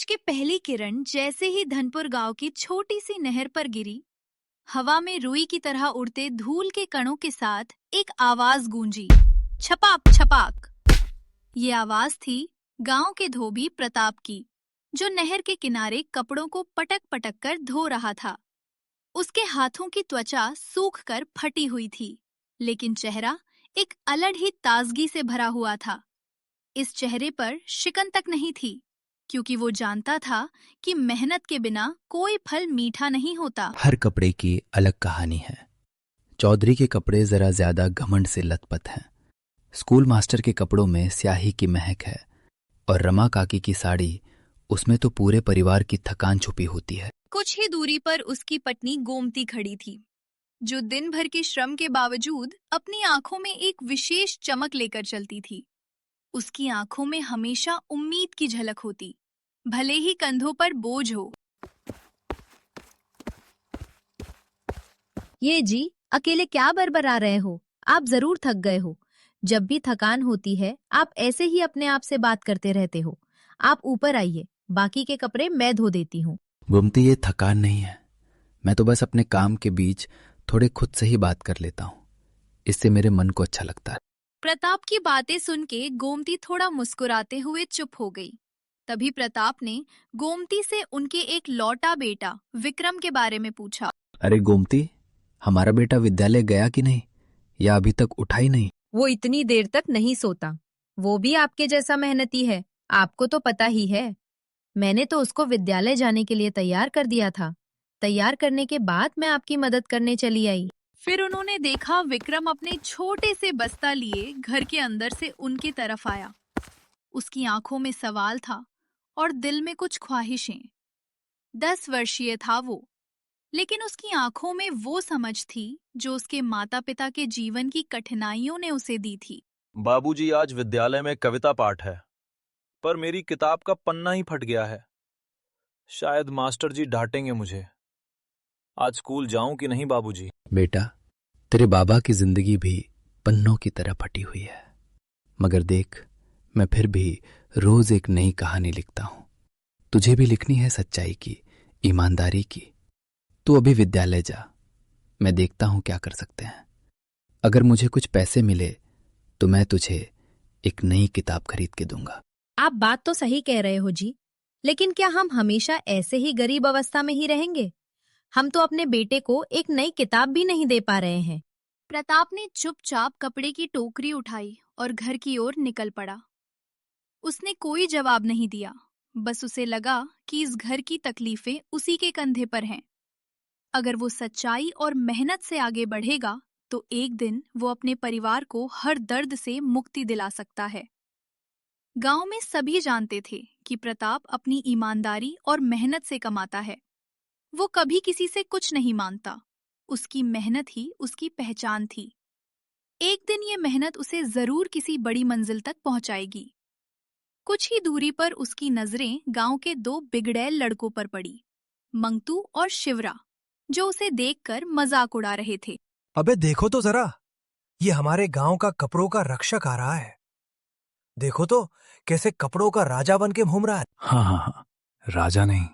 सूरज की पहली किरण जैसे ही धनपुर गांव की छोटी सी नहर पर गिरी, हवा में रुई की तरह उड़ते धूल के कणों के साथ एक आवाज गूंजी, छपाक छपाक। ये आवाज थी गांव के धोबी प्रताप की, जो नहर के किनारे कपड़ों को पटक पटक कर धो रहा था। उसके हाथों की त्वचा सूख कर फटी हुई थी, लेकिन चेहरा एक अलग ही ताजगी से भरा हुआ था। इस चेहरे पर शिकन तक नहीं थी, क्योंकि वो जानता था कि मेहनत के बिना कोई फल मीठा नहीं होता। हर कपड़े की अलग कहानी है। चौधरी के कपड़े जरा ज्यादा घमंड से लथपथ हैं। स्कूल मास्टर के कपड़ों में स्याही की महक है, और रमा काकी की साड़ी, उसमें तो पूरे परिवार की थकान छुपी होती है। कुछ ही दूरी पर उसकी पत्नी गोमती खड़ी थी, जो दिन भर के श्रम के बावजूद अपनी आंखों में एक विशेष चमक लेकर चलती थी। उसकी आंखों में हमेशा उम्मीद की झलक होती, भले ही कंधों पर बोझ हो। ये जी, अकेले क्या बरबरा रहे हो? आप जरूर थक गए हो। जब भी थकान होती है, आप ऐसे ही अपने आप से बात करते रहते हो। आप ऊपर आइए, बाकी के कपड़े मैं धो देती हूँ। गोमती, ये थकान नहीं है। मैं तो बस अपने काम के बीच थोड़े खुद से ही बात कर लेता हूँ। इससे मेरे मन को अच्छा लगता है। प्रताप की बातें सुन के गोमती थोड़ा मुस्कुराते हुए चुप हो गई। तभी प्रताप ने गोमती से उनके एक लौटा बेटा विक्रम के बारे में पूछा। अरे गोमती, हमारा बेटा विद्यालय गया कि नहीं, या अभी तक उठा ही नहीं? वो इतनी देर तक नहीं सोता। वो भी आपके जैसा मेहनती है, आपको तो पता ही है। मैंने तो उसको विद्यालय जाने के लिए तैयार कर दिया था। तैयार करने के बाद मैं आपकी मदद करने चली आई। फिर उन्होंने देखा विक्रम अपने छोटे से बस्ता लिए घर के अंदर से उनकी तरफ आया। उसकी आंखों में सवाल था और दिल में कुछ ख्वाहिशें। 10 वर्षीय था वो, लेकिन उसकी आंखों में वो समझ थी जो उसके माता पिता के जीवन की कठिनाइयों ने उसे दी थी। बाबूजी, आज विद्यालय में कविता पाठ है, पर मेरी किताब का पन्ना ही फट गया है। शायद मास्टर जी डांटेंगे मुझे। आज स्कूल जाऊं कि नहीं बाबूजी? बेटा, तेरे बाबा की जिंदगी भी पन्नों की तरह फटी हुई है, मगर देख, मैं फिर भी रोज एक नई कहानी लिखता हूं। तुझे भी लिखनी है सच्चाई की, ईमानदारी की। तू अभी विद्यालय जा, मैं देखता हूं क्या कर सकते हैं। अगर मुझे कुछ पैसे मिले तो मैं तुझे एक नई किताब खरीद के दूंगा। आप बात तो सही कह रहे हो जी, लेकिन क्या हम हमेशा ऐसे ही गरीब अवस्था में ही रहेंगे? हम तो अपने बेटे को एक नई किताब भी नहीं दे पा रहे हैं। प्रताप ने चुपचाप कपड़े की टोकरी उठाई और घर की ओर निकल पड़ा। उसने कोई जवाब नहीं दिया, बस उसे लगा कि इस घर की तकलीफें उसी के कंधे पर हैं। अगर वो सच्चाई और मेहनत से आगे बढ़ेगा, तो एक दिन वो अपने परिवार को हर दर्द से मुक्ति दिला सकता है। गांव में सभी जानते थे कि प्रताप अपनी ईमानदारी और मेहनत से कमाता है। वो कभी किसी से कुछ नहीं मांगता। उसकी मेहनत ही उसकी पहचान थी। एक दिन ये मेहनत उसे जरूर किसी बड़ी मंजिल तक पहुंचाएगी। कुछ ही दूरी पर उसकी नजरें गांव के 2 बिगड़ैल लड़कों पर पड़ी, मंगतू और शिवरा, जो उसे देखकर मजाक उड़ा रहे थे। अबे देखो तो जरा, ये हमारे गांव का कपड़ों का रक्षक आ रहा है। देखो तो कैसे कपड़ों का राजा बन के घूम रहा है। हाँ हाँ हाँ, राजा नहीं,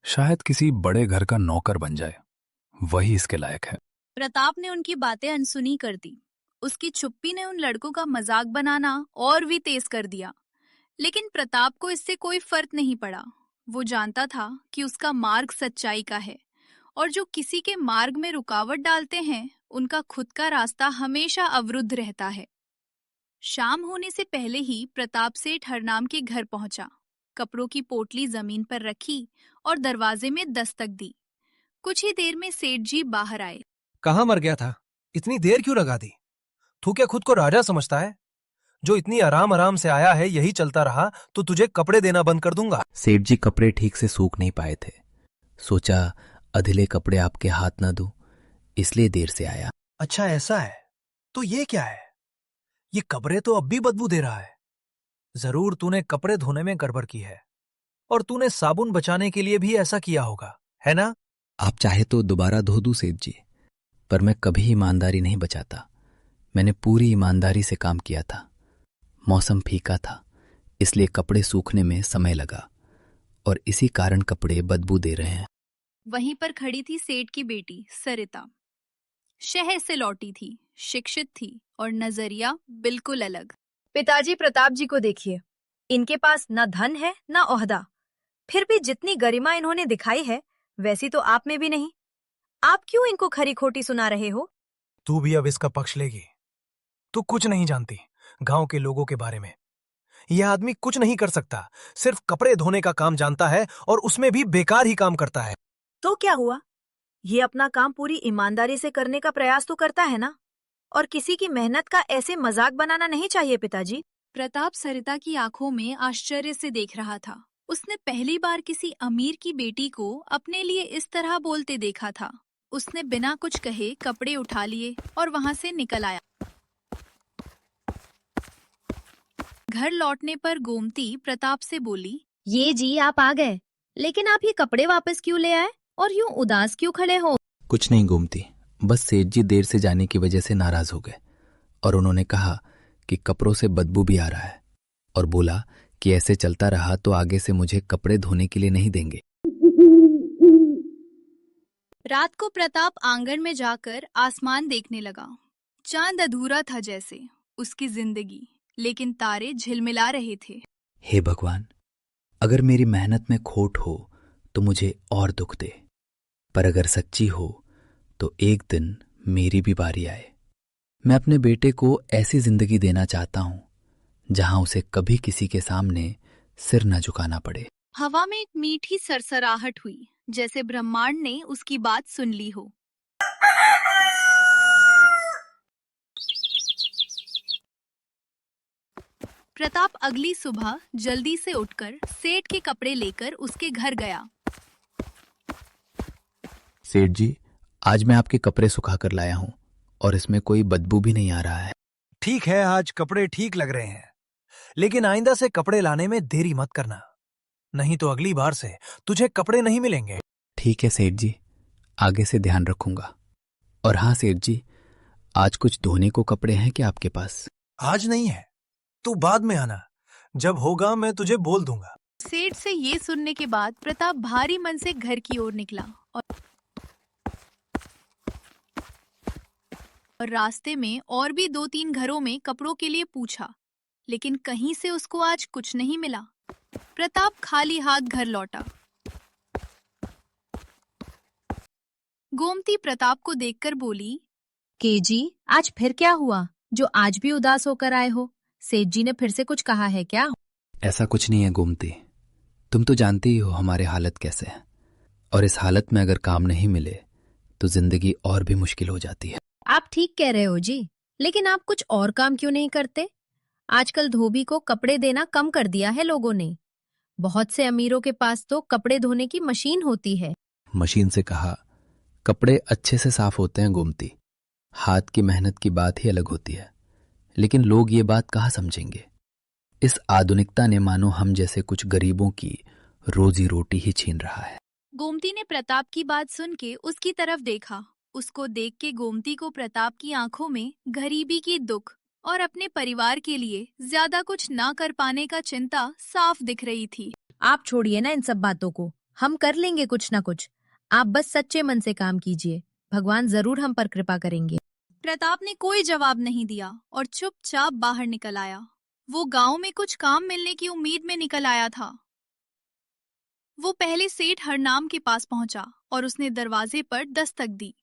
शायद किसी बड़े घर का नौकर बन जाए, वही इसके लायक है। प्रताप ने उनकी बातें अनसुनी कर दी। उसकी चुप्पी ने उन लड़कों का मजाक बनाना और भी तेज कर दिया। लेकिन प्रताप को इससे कोई फर्क नहीं पड़ा। वो जानता था कि उसका मार्ग सच्चाई का है, और जो किसी के मार्ग में रुकावट डालते हैं, उनका खुद का रास्ता हमेशा अवरुद्ध रहता है। शाम होने से पहले ही प्रताप सेठ हरनाम के घर पहुंचा, कपड़ों की पोटली जमीन पर रखी और दरवाजे में दस्तक दी। कुछ ही देर में सेठ जी बाहर आए। कहाँ मर गया था? इतनी देर क्यों लगा दी? तू क्या खुद को राजा समझता है? जो इतनी आराम आराम से आया है, यही चलता रहा तो तुझे कपड़े देना बंद कर दूंगा। सेठ जी कपड़े ठीक से सूख नहीं पाए थे। सोचा अधले कपड़े आपके हाथ ना दूं, इसलिए देर से आया। अच्छा ऐसा है, तो ये क्या है? ये कपड़े तो अब भी बदबू दे रहा है। जरूर तूने कपड़े धोने में गड़बड़ की है, और तूने साबुन बचाने के लिए भी ऐसा किया होगा, है ना? आप चाहे तो दोबारा धो दूं सेठ जी, पर मैं कभी ईमानदारी नहीं बचाता। मैंने पूरी ईमानदारी से काम किया था। मौसम फीका था, इसलिए कपड़े सूखने में समय लगा, और इसी कारण कपड़े बदबू दे रहे हैं। वहीं पर खड़ी थी सेठ की बेटी सरिता। शहर से लौटी थी, शिक्षित थी और नजरिया बिल्कुल अलग। पिताजी प्रताप जी को देखिए, इनके पास न धन है न ओहदा, फिर भी जितनी गरिमा इन्होंने दिखाई है वैसी तो आप में भी नहीं। आप क्यों इनको खरी खोटी सुना रहे हो? तू भी अब इसका पक्ष लेगी? तू कुछ नहीं जानती गांव के लोगों के बारे में। यह आदमी कुछ नहीं कर सकता, सिर्फ कपड़े धोने का काम जानता है और उसमें भी बेकार ही काम करता है। तो क्या हुआ? ये अपना काम पूरी ईमानदारी से करने का प्रयास तो करता है ना, और किसी की मेहनत का ऐसे मजाक बनाना नहीं चाहिए पिताजी। प्रताप सरिता की आंखों में आश्चर्य से देख रहा था। उसने पहली बार किसी अमीर की बेटी को अपने लिए इस तरह बोलते देखा था। उसने बिना कुछ कहे कपड़े उठा लिए और वहां से निकल आया। घर लौटने पर गोमती प्रताप से बोली, ये जी आप आ गए, लेकिन आप ये कपड़े वापस क्यों ले आए और यूं उदास क्यों खड़े हो? कुछ नहीं गोमती, बस सेठ जी देर से जाने की वजह से नाराज हो गए और उन्होंने कहा कि कपड़ों से बदबू भी आ रहा है और बोला कि ऐसे चलता रहा तो आगे से मुझे कपड़े धोने के लिए नहीं देंगे। रात को प्रताप आंगन में जाकर आसमान देखने लगा। चांद अधूरा था जैसे उसकी जिंदगी, लेकिन तारे झिलमिला रहे थे। हे भगवान, अगर मेरी मेहनत में खोट हो तो मुझे और दुख दे, पर अगर सच्ची हो तो एक दिन मेरी भी बारी आए। मैं अपने बेटे को ऐसी जिंदगी देना चाहता हूं जहां उसे कभी किसी के सामने सिर न झुकाना पड़े। हवा में एक मीठी सरसराहट हुई, जैसे ब्रह्मांड ने उसकी बात सुन ली हो। प्रताप अगली सुबह जल्दी से उठकर सेठ के कपड़े लेकर उसके घर गया। सेठ जी, आज मैं आपके कपड़े सुखा कर लाया हूं और इसमें कोई बदबू भी नहीं आ रहा है। ठीक है, आज कपड़े ठीक लग रहे हैं, लेकिन आइंदा से कपड़े लाने में देरी मत करना, नहीं तो अगली बार से तुझे कपड़े नहीं मिलेंगे। ठीक है सेठ जी, आगे से ध्यान रखूंगा। और हाँ सेठ जी, आज कुछ धोने को कपड़े हैं क्या आपके पास? आज नहीं है, तू बाद में आना, जब होगा मैं तुझे बोल दूंगा। सेठ से ये सुनने के बाद प्रताप भारी मन से घर की ओर निकला और रास्ते में और भी 2-3 घरों में कपड़ों के लिए पूछा, लेकिन कहीं से उसको आज कुछ नहीं मिला। प्रताप खाली हाथ घर लौटा। गोमती प्रताप को देखकर बोली, के जी, आज फिर क्या हुआ जो आज भी उदास होकर आए हो? सेठ जी ने फिर से कुछ कहा है क्या? ऐसा कुछ नहीं है गोमती, तुम तो जानती ही हो हमारे हालत कैसे है, और इस हालत में अगर काम नहीं मिले तो जिंदगी और भी मुश्किल हो जाती है। आप ठीक कह रहे हो जी, लेकिन आप कुछ और काम क्यों नहीं करते? आजकल धोबी को कपड़े देना कम कर दिया है लोगों ने। बहुत से अमीरों के पास तो कपड़े धोने की मशीन होती है। मशीन से कहा, कपड़े अच्छे से साफ होते हैं गोमती, हाथ की मेहनत की बात ही अलग होती है, लेकिन लोग ये बात कहाँ समझेंगे। इस आधुनिकता ने मानो हम जैसे कुछ गरीबों की रोजी रोटी ही छीन रहा है। गोमती ने प्रताप की बात सुन के उसकी तरफ देखा। उसको देख के गोमती को प्रताप की आंखों में गरीबी की दुख और अपने परिवार के लिए ज्यादा कुछ ना कर पाने का चिंता साफ दिख रही थी। आप छोड़िए ना इन सब बातों को, हम कर लेंगे कुछ ना कुछ। आप बस सच्चे मन से काम कीजिए, भगवान जरूर हम पर कृपा करेंगे। प्रताप ने कोई जवाब नहीं दिया और चुपचाप बाहर निकल आया। वो गांव में कुछ काम मिलने की उम्मीद में निकल आया था। वो पहले सेठ हरनाम के पास पहुंचा और उसने दरवाजे पर दस्तक दी।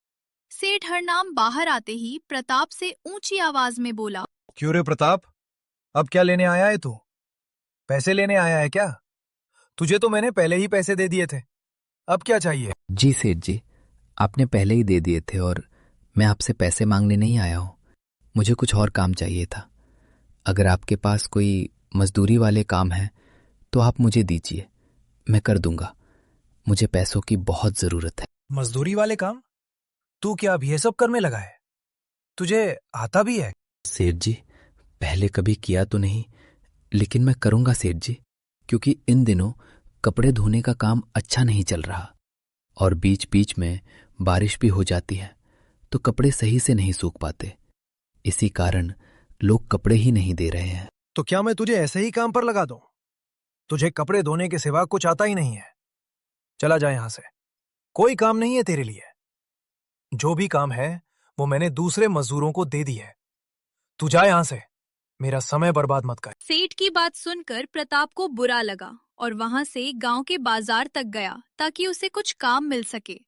सेठ हरनाम बाहर आते ही प्रताप से ऊंची आवाज में बोला, क्यों रे प्रताप, अब क्या लेने आया है तू? पैसे लेने आया है क्या? तुझे तो मैंने पहले ही पैसे दे दिए थे, अब क्या चाहिए? जी सेठ जी, आपने पहले ही दे दिए थे और मैं आपसे पैसे मांगने नहीं आया हूं। मुझे कुछ और काम चाहिए था। अगर आपके पास कोई मजदूरी वाले काम है तो आप मुझे दीजिए, मैं कर दूंगा। मुझे पैसों की बहुत जरूरत है। मजदूरी वाले काम? तू क्या अब ये सब करने लगा है? तुझे आता भी है? सेठ जी, पहले कभी किया तो नहीं, लेकिन मैं करूंगा सेठ जी, क्योंकि इन दिनों कपड़े धोने का काम अच्छा नहीं चल रहा और बीच बीच में बारिश भी हो जाती है तो कपड़े सही से नहीं सूख पाते। इसी कारण लोग कपड़े ही नहीं दे रहे हैं। तो क्या मैं तुझे ऐसे ही काम पर लगा दूं? तुझे कपड़े धोने के सिवा कुछ आता ही नहीं है। चला जा यहां से, कोई काम नहीं है तेरे लिए। जो भी काम है वो मैंने दूसरे मजदूरों को दे दी है। तू जा यहां से, मेरा समय बर्बाद मत कर। सेठ की बात सुनकर प्रताप को बुरा लगा और वहां से गांव के बाजार तक गया ताकि उसे कुछ काम मिल सके।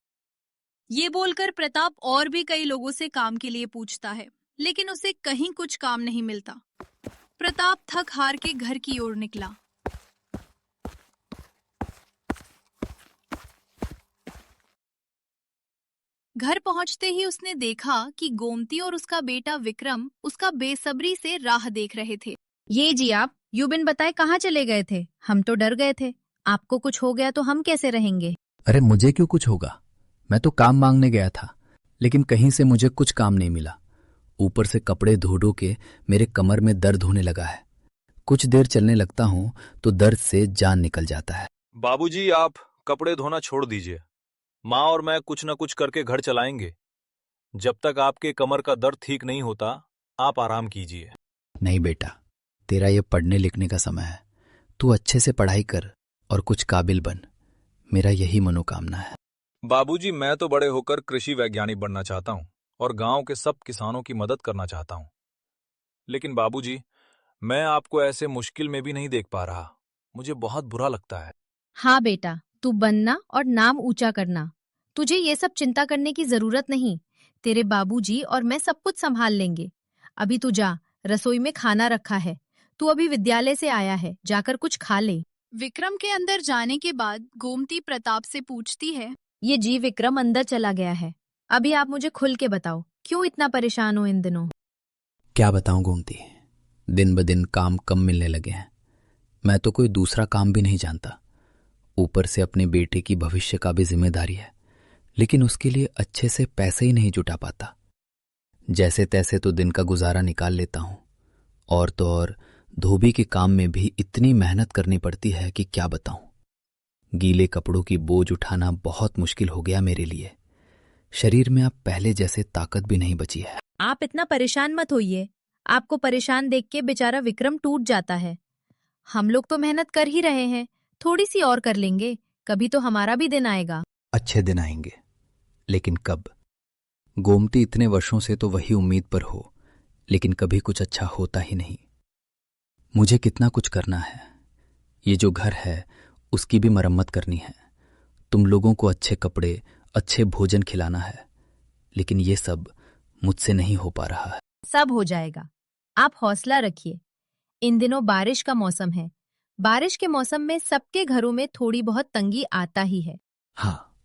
ये बोलकर प्रताप और भी कई लोगों से काम के लिए पूछता है, लेकिन उसे कहीं कुछ काम नहीं मिलता। प्रताप थक हार के घर की ओर निकला। घर पहुंचते ही उसने देखा कि गोमती और उसका बेटा विक्रम उसका बेसब्री से राह देख रहे थे। ये जी आप यूं बिन बताए कहाँ चले गए थे? हम तो डर गए थे, आपको कुछ हो गया तो हम कैसे रहेंगे? अरे मुझे क्यों कुछ होगा? मैं तो काम मांगने गया था, लेकिन कहीं से मुझे कुछ काम नहीं मिला। ऊपर से कपड़े धो धो के मेरे कमर में दर्द होने लगा है। कुछ देर चलने लगता हूं तो दर्द से जान निकल जाता है। बाबूजी, आप कपड़े धोना छोड़ दीजिए। माँ और मैं कुछ न कुछ करके घर चलाएंगे। जब तक आपके कमर का दर्द ठीक नहीं होता, आप आराम कीजिए। नहीं बेटा, तेरा ये पढ़ने लिखने का समय है। तू अच्छे से पढ़ाई कर और कुछ काबिल बन। मेरा यही मनोकामना है। बाबूजी, मैं तो बड़े होकर कृषि वैज्ञानिक बनना चाहता हूँ और गांव के सब किसानों की मदद करना चाहता हूँ। लेकिन बाबूजी, मैं आपको ऐसे मुश्किल में भी नहीं देख पा रहा। मुझे बहुत बुरा लगता है। हाँ बेटा, तू बनना और नाम ऊंचा करना। तुझे ये सब चिंता करने की जरूरत नहीं। तेरे बाबूजी और मैं सब कुछ संभाल लेंगे। अभी तू जा, रसोई में खाना रखा है। तू अभी विद्यालय से आया है, जाकर कुछ खा ले। विक्रम के अंदर जाने के बाद गोमती प्रताप से पूछती है, ये जी विक्रम अंदर चला गया है। अभी आप मुझे खुल के बताओ, क्यों इतना परेशान हो इन दिनों? क्या बताऊं गोमती, दिन ब दिन काम कम मिलने लगे हैं। मैं तो कोई दूसरा काम भी नहीं जानता। ऊपर से अपने बेटे की भविष्य का भी जिम्मेदारी है, लेकिन उसके लिए अच्छे से पैसे ही नहीं जुटा पाता। जैसे तैसे तो दिन का गुजारा निकाल लेता हूं, और तो और धोबी के काम में भी इतनी मेहनत करनी पड़ती है कि क्या बताऊं। गीले कपड़ों की बोझ उठाना बहुत मुश्किल हो गया मेरे लिए। शरीर में अब पहले जैसे ताकत भी नहीं बची है। आप इतना परेशान मत होइए। आपको परेशान देख के बेचारा विक्रम टूट जाता है। हम लोग तो मेहनत कर ही रहे हैं, थोड़ी सी और कर लेंगे, कभी तो हमारा भी दिन आएगा। अच्छे दिन आएंगे, लेकिन कब? गोमती इतने वर्षों से तो वही उम्मीद पर हो, लेकिन कभी कुछ अच्छा होता ही नहीं। मुझे कितना कुछ करना है। ये जो घर है उसकी भी मरम्मत करनी है। तुम लोगों को अच्छे कपड़े, अच्छे भोजन खिलाना है, लेकिन ये सब मुझसे नहीं हो पा रहा है। सब हो जाएगा, आप हौसला रखिए। इन दिनों बारिश का मौसम है। बारिश के मौसम में सबके घरों में थोड़ी बहुत तंगी आता ही है। हाँ,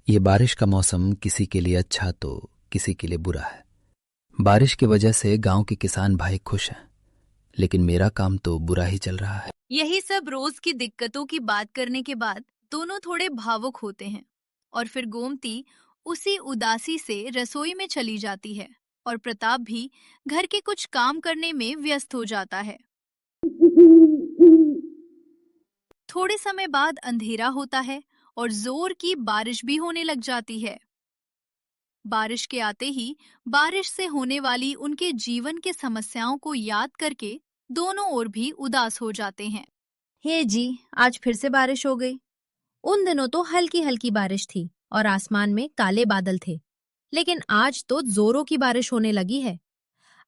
ये बारिश का मौसम किसी के लिए अच्छा तो किसी के लिए बुरा है। बारिश की वजह से गांव के किसान भाई खुश हैं, लेकिन मेरा काम तो बुरा ही चल रहा है। यही सब रोज की दिक्कतों की बात करने के बाद दोनों थोड़े भावुक होते हैं और फिर गोमती उसी उदासी से रसोई में चली जाती है और प्रताप भी घर के कुछ काम करने में व्यस्त हो जाता है। थोड़े समय बाद अंधेरा होता है और जोर की बारिश भी होने लग जाती है। बारिश के आते ही बारिश से होने वाली उनके जीवन के समस्याओं को याद करके दोनों ओर भी उदास हो जाते हैं। हे जी, आज फिर से बारिश हो गई। उन दिनों तो हल्की हल्की बारिश थी और आसमान में काले बादल थे, लेकिन आज तो जोरों की बारिश होने लगी है।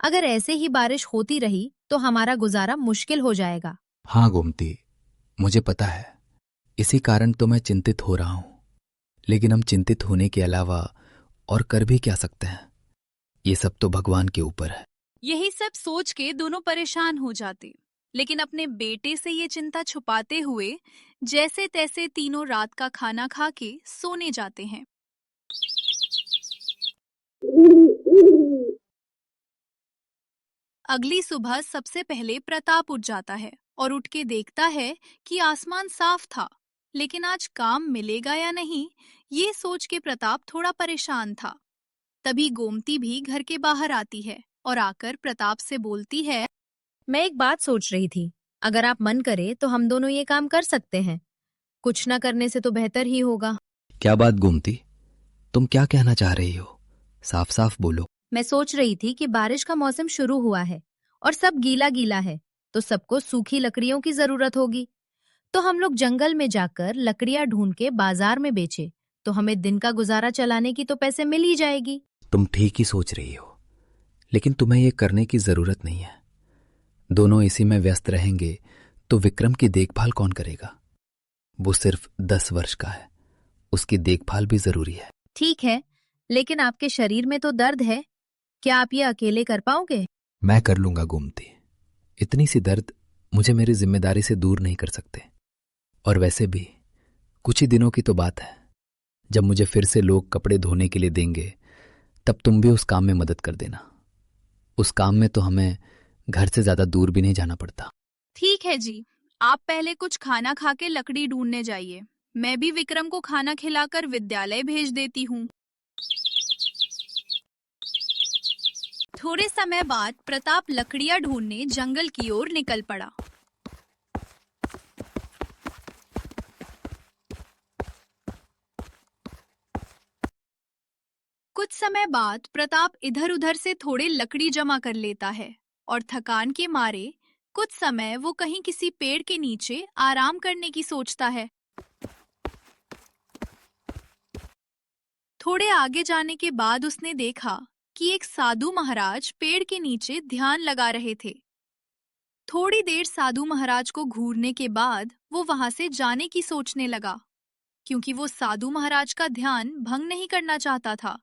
अगर ऐसे ही बारिश होती रही तो हमारा गुजारा मुश्किल हो जाएगा। हाँ गोमती, मुझे पता है। इसी कारण तो मैं चिंतित हो रहा हूं, लेकिन हम चिंतित होने के अलावा और कर भी क्या सकते हैं? ये सब तो भगवान के ऊपर है। यही सब सोच के दोनों परेशान हो जाते, लेकिन अपने बेटे से ये चिंता छुपाते हुए जैसे तैसे तीनों रात का खाना खा के सोने जाते हैं। अगली सुबह सबसे पहले प्रताप उठ जाता है और उठ के देखता है कि आसमान साफ था, लेकिन आज काम मिलेगा या नहीं, ये सोच के प्रताप थोड़ा परेशान था। तभी गोमती भी घर के बाहर आती है और आकर प्रताप से बोलती है, मैं एक बात सोच रही थी, अगर आप मन करे तो हम दोनों ये काम कर सकते हैं। कुछ न करने से तो बेहतर ही होगा। क्या बात गोमती, तुम क्या कहना चाह रही हो? साफ साफ बोलो। मैं सोच रही थी कि बारिश का मौसम शुरू हुआ है और सब गीला गीला है, तो सबको सूखी लकड़ियों की जरूरत होगी। तो हम लोग जंगल में जाकर लकड़ियां ढूंढ के बाजार में बेचे तो हमें दिन का गुजारा चलाने की तो पैसे मिल ही जाएगी। तुम ठीक ही सोच रही हो, लेकिन तुम्हें ये करने की जरूरत नहीं है। दोनों इसी में व्यस्त रहेंगे तो विक्रम की देखभाल कौन करेगा? वो सिर्फ 10 वर्ष का है, उसकी देखभाल भी जरूरी है। ठीक है, लेकिन आपके शरीर में तो दर्द है, क्या आप ये अकेले कर पाओगे? मैं कर लूंगा गोमती। इतनी सी दर्द मुझे मेरी जिम्मेदारी से दूर नहीं कर सकते। और वैसे भी कुछ ही दिनों की तो बात है, जब मुझे फिर से लोग कपड़े धोने के लिए देंगे तब तुम भी उस काम में मदद कर देना। उस काम में तो हमें घर से ज्यादा दूर भी नहीं जाना पड़ता। ठीक है जी, आप पहले कुछ खाना खा के लकड़ी ढूंढने जाइए। मैं भी विक्रम को खाना खिलाकर विद्यालय भेज देती हूँ। थोड़े समय बाद प्रताप लकड़ियां ढूंढने जंगल की ओर निकल पड़ा। कुछ समय बाद प्रताप इधर-उधर से थोड़े लकड़ी जमा कर लेता है और थकान के मारे कुछ समय वो कहीं किसी पेड़ के नीचे आराम करने की सोचता है। थोड़े आगे जाने के बाद उसने देखा कि एक साधु महाराज पेड़ के नीचे ध्यान लगा रहे थे। थोड़ी देर साधु महाराज को घूरने के बाद वो वहां से जाने की सोचने लगा, क्योंकि वो साधु महाराज का ध्यान भंग नहीं करना चाहता था।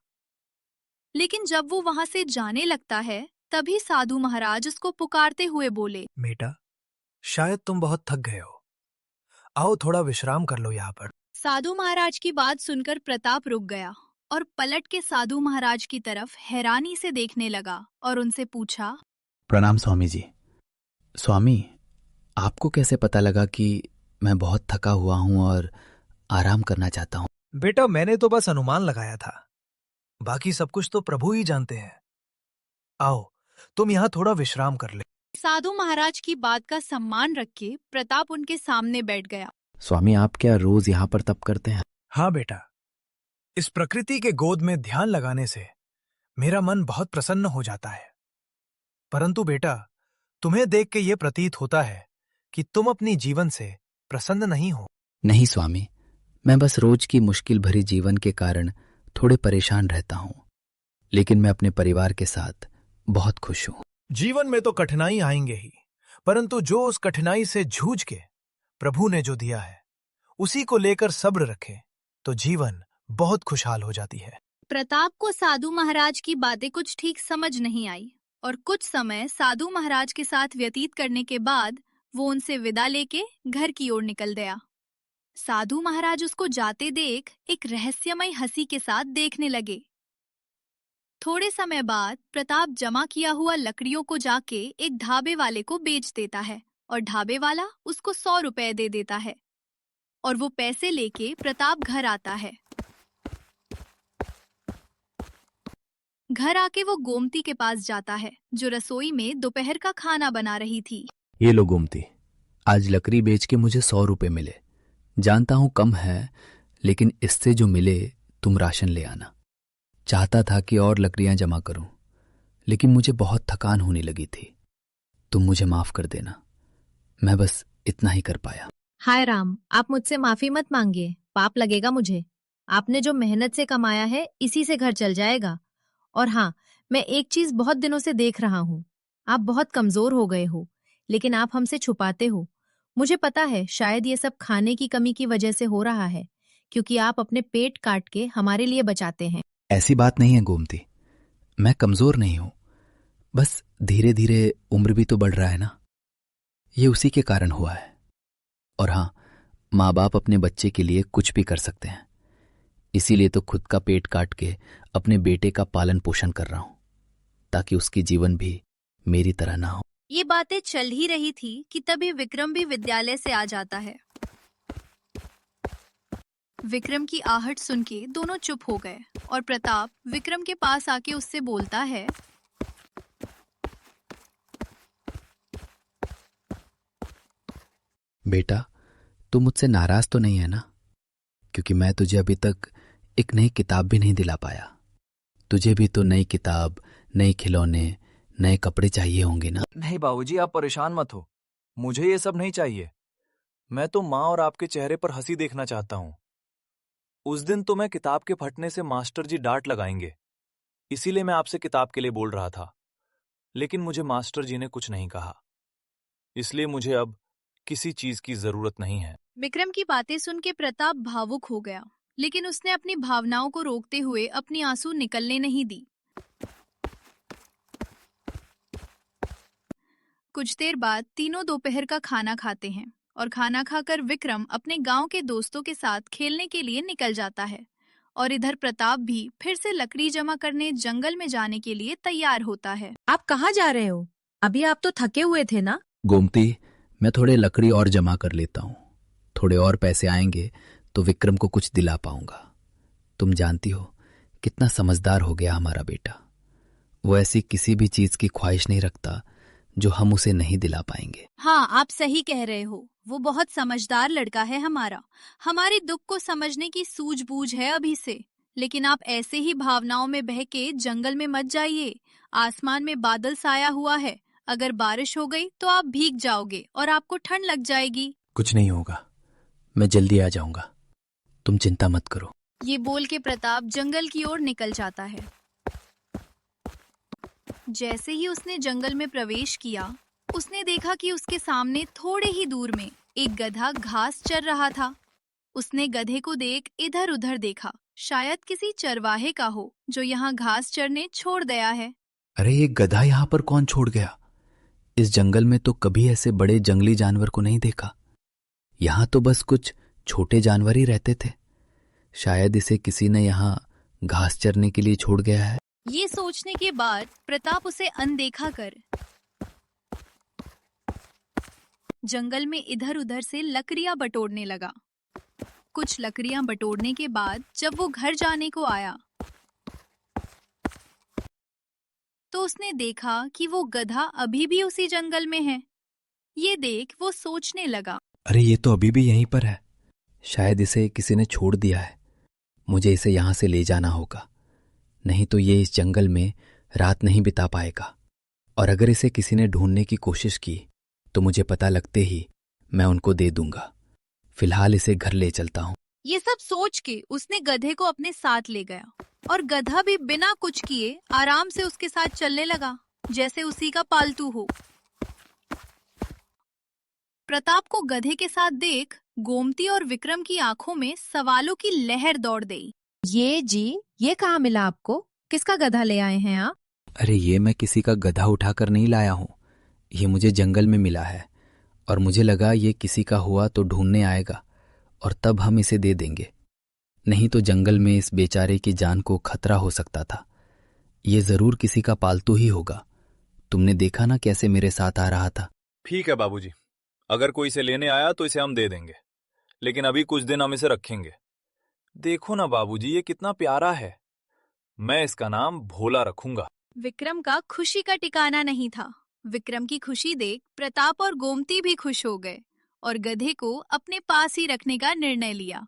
लेकिन जब वो वहां से जाने लगता है, तभी साधु महाराज उसको पुकारते हुए बोले, बेटा, शायद तुम बहुत थक गए हो। आओ थोड़ा विश्राम कर लो यहाँ पर। साधु महाराज की बात सुनकर प्रताप रुक गया और पलट के साधु महाराज की तरफ हैरानी से देखने लगा और उनसे पूछा, प्रणाम स्वामी जी। स्वामी, आपको कैसे पता लगा कि मैं बहुत थका हुआ हूं और आराम करना चाहता हूं? बेटा, मैंने तो बस अनुमान लगाया था, बाकी सब कुछ तो प्रभु ही जानते हैं। आओ तुम यहाँ थोड़ा विश्राम कर ले। साधु महाराज की बात का सम्मान रख के प्रताप उनके सामने बैठ गया। स्वामी, आप क्या रोज यहाँ पर तप करते हैं? हाँ बेटा, इस प्रकृति के गोद में ध्यान लगाने से मेरा मन बहुत प्रसन्न हो जाता है। परंतु बेटा, तुम्हें देख के ये प्रतीत होता है कि तुम अपनी जीवन से प्रसन्न नहीं हो। नहीं स्वामी, मैं बस रोज की मुश्किल भरी जीवन के कारण थोड़े परेशान रहता हूं, लेकिन मैं अपने परिवार के साथ बहुत खुश हूं। जीवन में तो कठिनाई आएंगे ही, परंतु जो उस कठिनाई से जूझ के प्रभु ने जो दिया है उसी को लेकर सब्र रखे तो जीवन बहुत खुशहाल हो जाती है। प्रताप को साधु महाराज की बातें कुछ ठीक समझ नहीं आई और कुछ समय साधु महाराज के साथ व्यतीत करने के बाद वो उनसे विदा लेके घर की ओर निकल गया। साधु महाराज उसको जाते देख एक रहस्यमय हंसी के साथ देखने लगे। थोड़े समय बाद प्रताप जमा किया हुआ लकड़ियों को जाके एक ढाबे वाले को बेच देता है और ढाबे वाला उसको 100 रुपए दे देता है और वो पैसे लेके प्रताप घर आता है। घर आके वो गोमती के पास जाता है जो रसोई में दोपहर का खाना बना रही थी। ये लो गोमती, आज लकड़ी बेच के मुझे 100 रुपए मिले। जानता हूं कम है, लेकिन इससे जो मिले तुम राशन ले आना। चाहता था कि और लकड़ियां जमा करूं, लेकिन मुझे बहुत थकान होने लगी थी। तुम मुझे माफ कर देना, मैं बस इतना ही कर पाया। हाय राम, आप मुझसे माफी मत मांगिए, पाप लगेगा मुझे। आपने जो मेहनत से कमाया है इसी से घर चल जाएगा। और हाँ, मैं एक चीज बहुत दिनों से देख रहा हूँ, आप बहुत कमजोर हो गए हो, लेकिन आप हमसे छुपाते हो। मुझे पता है शायद ये सब खाने की कमी की वजह से हो रहा है, क्योंकि आप अपने पेट काट के हमारे लिए बचाते हैं। ऐसी बात नहीं है गोमती, मैं कमजोर नहीं हूं, बस धीरे धीरे उम्र भी तो बढ़ रहा है ना, ये उसी के कारण हुआ है। और हाँ, माँ बाप अपने बच्चे के लिए कुछ भी कर सकते हैं, इसीलिए तो खुद का पेट काट के अपने बेटे का पालन पोषण कर रहा हूं, ताकि उसकी जीवन भी मेरी तरह ना हो। ये बातें चल ही रही थी कि तभी विक्रम भी विद्यालय से आ जाता है। विक्रम की आहट सुन के दोनों चुप हो गए और प्रताप विक्रम के पास आके उससे बोलता है, बेटा, तू मुझसे नाराज तो नहीं है ना? क्योंकि मैं तुझे अभी तक एक नई किताब भी नहीं दिला पाया। तुझे भी तो नई किताब, नए खिलौने, नए कपड़े चाहिए होंगे ना? नहीं बाबूजी, आप परेशान मत हो, मुझे ये सब नहीं चाहिए। मैं तो माँ और आपके चेहरे पर हंसी देखना चाहता हूँ। उस दिन तो मैं किताब के फटने से मास्टर जी डांट लगाएंगे, इसीलिए मैं आपसे किताब के लिए बोल रहा था। लेकिन मुझे मास्टर जी ने कुछ नहीं कहा, इसलिए मुझे अब किसी चीज की जरूरत नहीं है। विक्रम की बातें सुन के प्रताप भावुक हो गया, लेकिन उसने अपनी भावनाओं को रोकते हुए अपनी आंसू निकलने नहीं दी। कुछ देर बाद तीनों दोपहर का खाना खाते हैं और खाना खाकर विक्रम अपने गांव के दोस्तों के साथ खेलने के लिए निकल जाता है और इधर प्रताप भी फिर से लकड़ी जमा करने जंगल में जाने के लिए तैयार होता है। आप कहाँ जा रहे हो? अभी आप तो थके हुए थे ना? गोमती, मैं थोड़े लकड़ी और जमा कर लेता हूँ। थोड़े और पैसे आएंगे तो विक्रम को कुछ दिला पाऊंगा। तुम जानती हो कितना समझदार हो गया हमारा बेटा। वो ऐसी किसी भी चीज की ख्वाहिश नहीं रखता जो हम उसे नहीं दिला पाएंगे। हाँ, आप सही कह रहे हो। वो बहुत समझदार लड़का है हमारा। हमारे दुख को समझने की सूझबूझ है अभी से। लेकिन आप ऐसे ही भावनाओं में बह के जंगल में मत जाइए। आसमान में बादल साया हुआ है, अगर बारिश हो गई तो आप भीग जाओगे और आपको ठंड लग जाएगी। कुछ नहीं होगा, मैं जल्दी आ जाऊंगा, तुम चिंता मत करो। ये बोल के प्रताप जंगल की ओर निकल जाता है। जैसे ही उसने जंगल में प्रवेश किया, उसने देखा कि उसके सामने थोड़े ही दूर में एक गधा घास चर रहा था। उसने गधे को देख इधर उधर देखा, शायद किसी चरवाहे का हो जो यहाँ घास चरने छोड़ गया है। अरे ये गधा यहाँ पर कौन छोड़ गया? इस जंगल में तो कभी ऐसे बड़े जंगली जानवर को नहीं देखा। यहाँ तो बस कुछ छोटे जानवर ही रहते थे। शायद इसे किसी ने यहाँ घास चरने के लिए छोड़ गया है। ये सोचने के बाद प्रताप उसे अनदेखा कर जंगल में इधर उधर से लकड़ियां बटोरने लगा। कुछ लकड़ियां बटोरने के बाद जब वो घर जाने को आया तो उसने देखा कि वो गधा अभी भी उसी जंगल में है। ये देख वो सोचने लगा, अरे ये तो अभी भी यहीं पर है। शायद इसे किसी ने छोड़ दिया है। मुझे इसे यहाँ से ले जाना होगा, नहीं तो ये इस जंगल में रात नहीं बिता पाएगा। और अगर इसे किसी ने ढूंढने की कोशिश की तो मुझे पता लगते ही मैं उनको दे दूंगा। फिलहाल इसे घर ले चलता हूँ। ये सब सोच के उसने गधे को अपने साथ ले गया और गधा भी बिना कुछ किए आराम से उसके साथ चलने लगा, जैसे उसी का पालतू हो। प्रताप को गधे के साथ देख गोमती और विक्रम की आंखों में सवालों की लहर दौड़ गई। ये कहाँ मिला आपको? किसका गधा ले आए हैं आप? अरे ये मैं किसी का गधा उठाकर नहीं लाया हूँ, ये मुझे जंगल में मिला है और मुझे लगा ये किसी का हुआ तो ढूंढने आएगा और तब हम इसे दे देंगे। नहीं तो जंगल में इस बेचारे की जान को खतरा हो सकता था। ये जरूर किसी का पालतू ही होगा। तुमने देखा ना कैसे मेरे साथ आ रहा था। ठीक है बाबूजी, अगर कोई इसे लेने आया तो इसे हम दे देंगे, लेकिन अभी कुछ दिन हम इसे रखेंगे। देखो ना बाबूजी, ये कितना प्यारा है। मैं इसका नाम भोला रखूंगा। विक्रम का खुशी का ठिकाना नहीं था। विक्रम की खुशी देख प्रताप और गोमती भी खुश हो गए और गधे को अपने पास ही रखने का निर्णय लिया।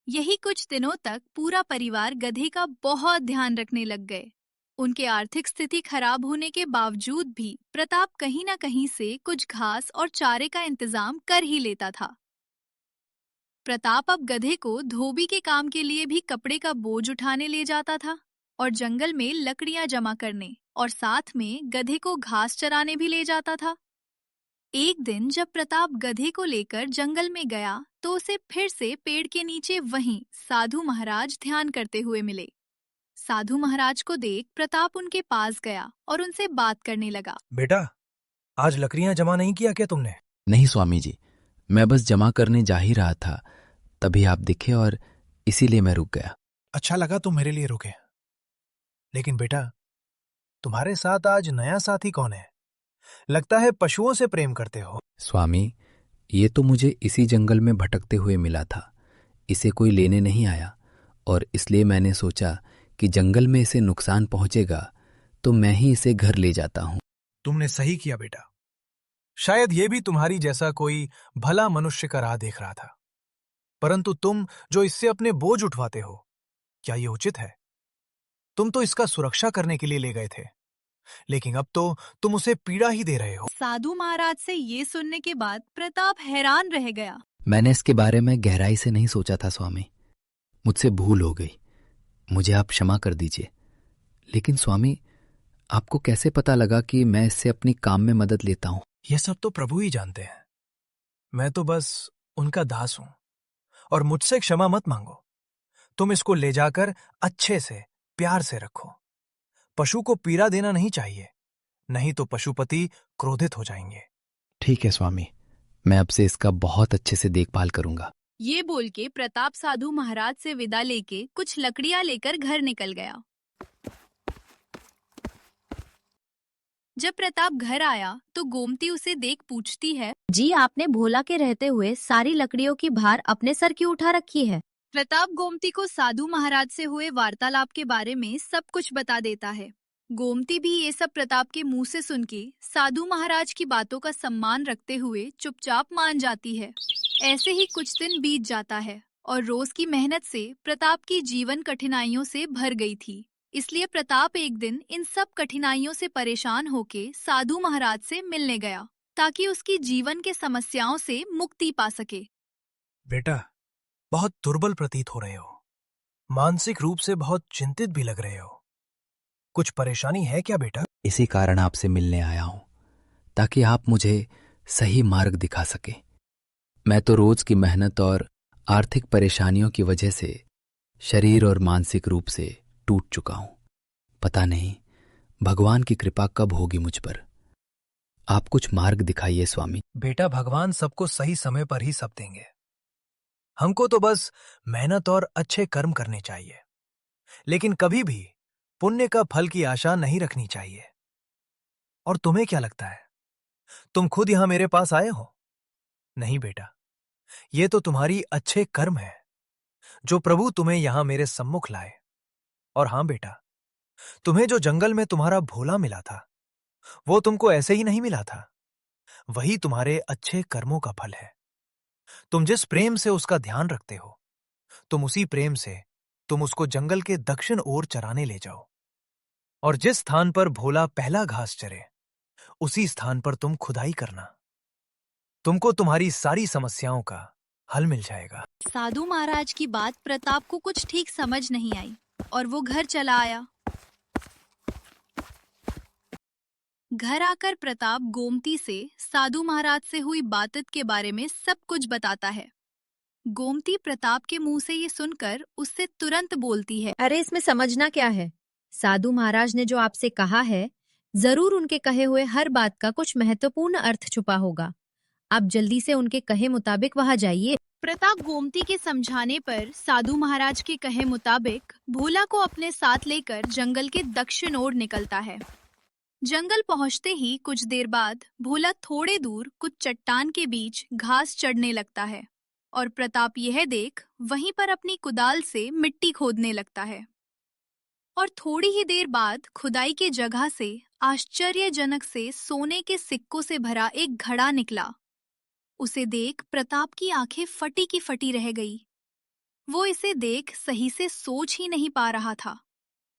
यही कुछ दिनों तक पूरा परिवार गधे का बहुत ध्यान रखने लग गए। उनके आर्थिक स्थिति खराब होने के बावजूद भी प्रताप कहीं न कहीं से कुछ घास और चारे का इंतजाम कर ही लेता था। प्रताप अब गधे को धोबी के काम के लिए भी कपड़े का बोझ उठाने ले जाता था और जंगल में लकड़ियां जमा करने और साथ में गधे को घास चराने भी ले जाता था। एक दिन जब प्रताप गधे को लेकर जंगल में गया तो उसे फिर से पेड़ के नीचे वहीं साधु महाराज ध्यान करते हुए मिले। साधु महाराज को देख प्रताप उनके पास गया और उनसे बात करने लगा। बेटा, आज लकड़ियां जमा नहीं किया क्या तुमने? नहीं स्वामी जी, मैं बस जमा करने जा ही रहा था, तभी आप दिखे और इसीलिए मैं रुक गया। अच्छा लगा तुम मेरे लिए रुके। लेकिन बेटा, तुम्हारे साथ आज नया साथी कौन है? लगता है पशुओं से प्रेम करते हो। स्वामी, ये तो मुझे इसी जंगल में भटकते हुए मिला था। इसे कोई लेने नहीं आया और इसलिए मैंने सोचा कि जंगल में इसे नुकसान पहुंचेगा तो मैं ही इसे घर ले जाता हूं। तुमने सही किया बेटा। शायद ये भी तुम्हारी जैसा कोई भला मनुष्य का राह देख रहा था, परंतु तुम जो इससे अपने बोझ उठवाते हो, क्या ये उचित है? तुम तो इसका सुरक्षा करने के लिए ले गए थे। लेकिन अब तो तुम उसे पीड़ा ही दे रहे हो। साधु महाराज से ये सुनने के बाद प्रताप हैरान रह गया। मैंने इसके बारे में गहराई से नहीं सोचा था स्वामी, मुझसे भूल हो गई, मुझे आप क्षमा कर दीजिए। लेकिन स्वामी, आपको कैसे पता लगा कि मैं इससे अपनी काम में मदद लेता हूं? ये सब तो प्रभु ही जानते हैं। मैं तो बस उनका दास हूं। और मुझसे क्षमा मत मांगो। तुम इसको ले जाकर अच्छे से प्यार से रखो। पशु को पीड़ा देना नहीं चाहिए, नहीं तो पशुपति क्रोधित हो जाएंगे। ठीक है स्वामी, मैं अब से इसका बहुत अच्छे से देखभाल करूंगा। ये बोल के प्रताप साधु महाराज से विदा लेके कुछ लकड़ियां लेकर घर निकल गया। जब प्रताप घर आया तो गोमती उसे देख पूछती है, जी, आपने भोला के रहते हुए सारी लकड़ियों की भार अपने सर क्यों उठा रखी है? प्रताप गोमती को साधु महाराज से हुए वार्तालाप के बारे में सब कुछ बता देता है। गोमती भी ये सब प्रताप के मुंह से सुन के साधु महाराज की बातों का सम्मान रखते हुए चुपचाप मान जाती है। ऐसे ही कुछ दिन बीत जाता है और रोज की मेहनत से प्रताप की जीवन कठिनाइयों से भर गई थी। इसलिए प्रताप एक दिन इन सब कठिनाइयों से परेशान होके साधु महाराज से मिलने गया ताकि उसकी जीवन के समस्याओं से मुक्ति पा सके। बेटा, बहुत दुर्बल प्रतीत हो रहे हो। मानसिक रूप से बहुत चिंतित भी लग रहे हो। कुछ परेशानी है क्या बेटा? इसी कारण आपसे मिलने आया हूं, ताकि आप मुझे सही मार्ग दिखा सके। मैं तो रोज की मेहनत और आर्थिक परेशानियों की वजह से शरीर और मानसिक रूप से टूट चुका हूं। पता नहीं भगवान की कृपा कब होगी मुझ पर। आप कुछ मार्ग दिखाइए स्वामी। बेटा, भगवान सबको सही समय पर ही सब देंगे। हमको तो बस मेहनत और अच्छे कर्म करने चाहिए, लेकिन कभी भी पुण्य का फल की आशा नहीं रखनी चाहिए। और तुम्हें क्या लगता है, तुम खुद यहां मेरे पास आए हो? नहीं बेटा, ये तो तुम्हारी अच्छे कर्म है जो प्रभु तुम्हें यहां मेरे सम्मुख लाए। और हां बेटा, तुम्हें जो जंगल में तुम्हारा भोला मिला था, वो तुमको ऐसे ही नहीं मिला था। वही तुम्हारे अच्छे कर्मों का फल है। तुम जिस प्रेम से उसका ध्यान रखते हो, तुम उसी प्रेम से तुम उसको जंगल के दक्षिण ओर चराने ले जाओ। और जिस स्थान पर भोला पहला घास चरे, उसी स्थान पर तुम खुदाई करना। तुमको तुम्हारी सारी समस्याओं का हल मिल जाएगा। साधु महाराज की बात प्रताप को कुछ ठीक समझ नहीं आई और वो घर चला आया। घर आकर प्रताप गोमती से साधु महाराज से हुई बातचीत के बारे में सब कुछ बताता है। गोमती प्रताप के मुंह से ये सुनकर उससे तुरंत बोलती है, अरे, इसमें समझना क्या है? साधु महाराज ने जो आपसे कहा है, जरूर उनके कहे हुए हर बात का कुछ महत्वपूर्ण अर्थ छुपा होगा। आप जल्दी से उनके कहे मुताबिक वहां जाइए। प्रताप गोमती के समझाने पर साधु महाराज के कहे मुताबिक भोला को अपने साथ लेकर जंगल के दक्षिण ओर निकलता है। जंगल पहुंचते ही कुछ देर बाद भोला थोड़े दूर कुछ चट्टान के बीच घास चढ़ने लगता है और प्रताप यह देख वहीं पर अपनी कुदाल से मिट्टी खोदने लगता है। और थोड़ी ही देर बाद खुदाई की जगह से आश्चर्यजनक से सोने के सिक्कों से भरा एक घड़ा निकला। उसे देख प्रताप की आंखें फटी की फटी रह गई। वो इसे देख सही से सोच ही नहीं पा रहा था।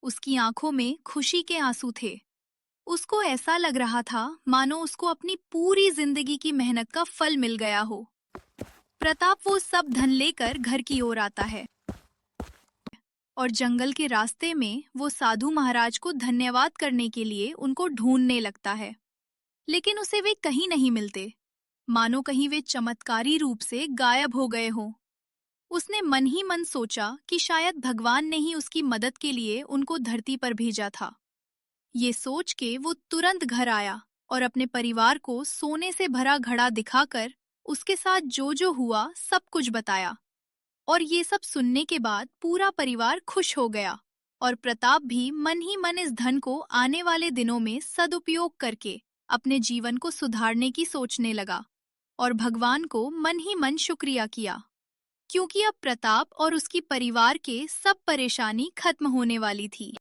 उसकी आंखों में खुशी के आंसू थे। उसको ऐसा लग रहा था मानो उसको अपनी पूरी जिंदगी की मेहनत का फल मिल गया हो। प्रताप वो सब धन लेकर घर की ओर आता है और जंगल के रास्ते में वो साधु महाराज को धन्यवाद करने के लिए उनको ढूंढने लगता है, लेकिन उसे वे कहीं नहीं मिलते, मानो कहीं वे चमत्कारी रूप से गायब हो गए हों। उसने मन ही मन सोचा कि शायद भगवान ने ही उसकी मदद के लिए उनको धरती पर भेजा था। ये सोच के वो तुरंत घर आया और अपने परिवार को सोने से भरा घड़ा दिखाकर उसके साथ जो जो हुआ सब कुछ बताया। और ये सब सुनने के बाद पूरा परिवार खुश हो गया और प्रताप भी मन ही मन इस धन को आने वाले दिनों में सदुपयोग करके अपने जीवन को सुधारने की सोचने लगा और भगवान को मन ही मन शुक्रिया किया, क्योंकि अब प्रताप और उसकी परिवार के सब परेशानी खत्म होने वाली थी।